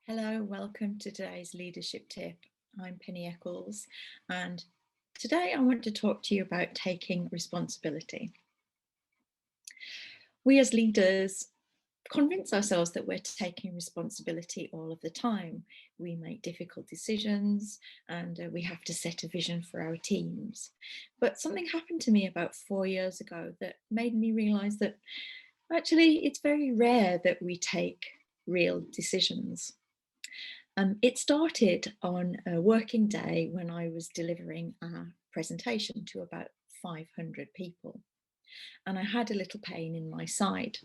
Hello, welcome to today's leadership tip. I'm Penny Eccles, and today I want to talk to you about taking responsibility. We as leaders convince ourselves that we're taking responsibility all of the time. We make difficult decisions and we have to set a vision for our teams. But something happened to me about 4 years ago that made me realise that actually it's very rare that we take real decisions. It started on a working day when I was delivering a presentation to about 500 people, and I had a little pain in my side.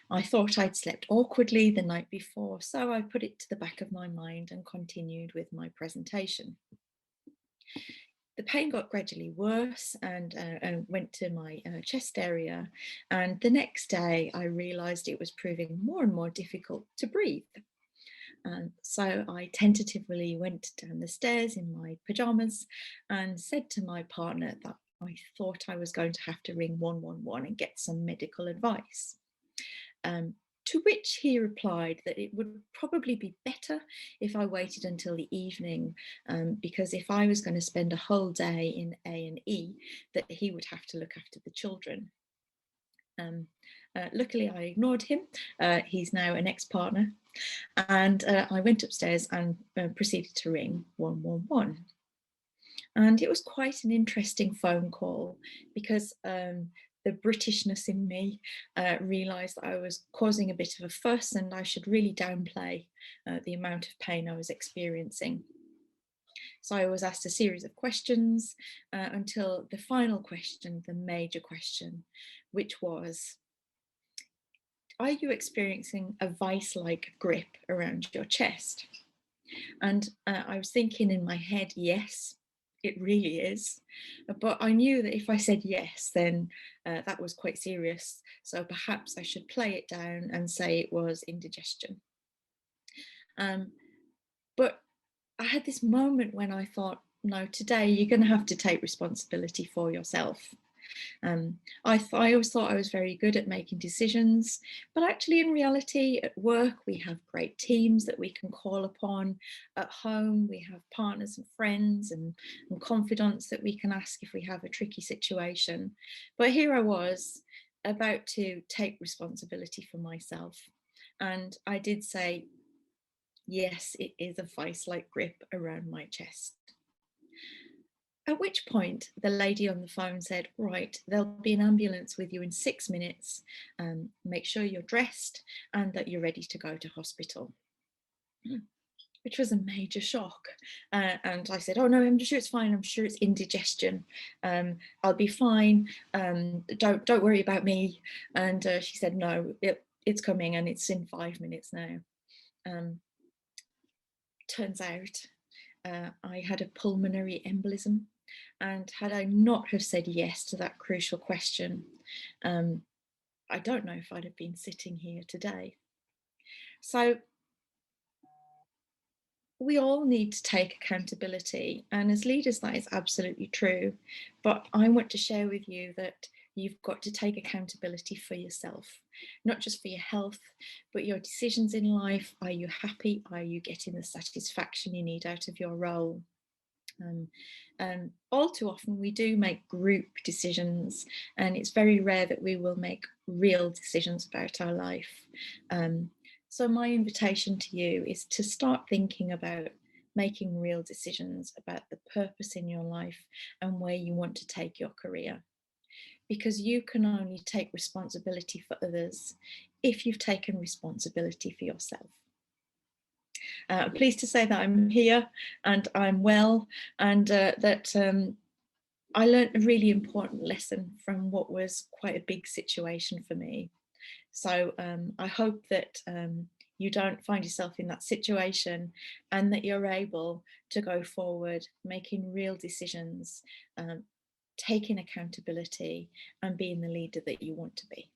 I thought I'd slept awkwardly the night before, so I put it to the back of my mind and continued with my presentation. The pain got gradually worse and went to my chest area, and the next day I realised it was proving more and more difficult to breathe. So I tentatively went down the stairs in my pajamas and said to my partner that I thought I was going to have to ring 111 and get some medical advice. To which he replied that it would probably be better if I waited until the evening, because if I was going to spend a whole day in A&E, that he would have to look after the children. Luckily, I ignored him. He's now an ex-partner. And I went upstairs and proceeded to ring 111. And it was quite an interesting phone call because the Britishness in me realised that I was causing a bit of a fuss and I should really downplay the amount of pain I was experiencing. So I was asked a series of questions until the final question, the major question, which was, are you experiencing a vice-like grip around your chest? And I was thinking in my head, yes, it really is. But I knew that if I said yes, then that was quite serious. So perhaps I should play it down and say it was indigestion. But I had this moment when I thought, no, today you're going to have to take responsibility for yourself. I always thought I was very good at making decisions, but actually in reality at work we have great teams that we can call upon. At home we have partners and friends and confidants that we can ask if we have a tricky situation. But here I was about to take responsibility for myself, and I did say, yes, it is a vice-like grip around my chest. At which point the lady on the phone said, right, there'll be an ambulance with you in 6 minutes. Make sure you're dressed and that you're ready to go to hospital. Which was a major shock. And I said, oh no, I'm sure it's fine. I'm sure it's indigestion. I'll be fine. Don't worry about me. And she said, no, it's coming and it's in 5 minutes now. Turns out I had a pulmonary embolism. And had I not have said yes to that crucial question, I don't know if I'd have been sitting here today. So we all need to take accountability, and as leaders that is absolutely true. But I want to share with you that you've got to take accountability for yourself, not just for your health, but your decisions in life. Are you happy? Are you getting the satisfaction you need out of your role? All too often we do make group decisions, and it's very rare that we will make real decisions about our life. So my invitation to you is to start thinking about making real decisions about the purpose in your life and where you want to take your career. Because you can only take responsibility for others if you've taken responsibility for yourself. I'm pleased to say that I'm here and I'm well, and that I learned a really important lesson from what was quite a big situation for me. So I hope that you don't find yourself in that situation and that you're able to go forward, making real decisions, taking accountability and being the leader that you want to be.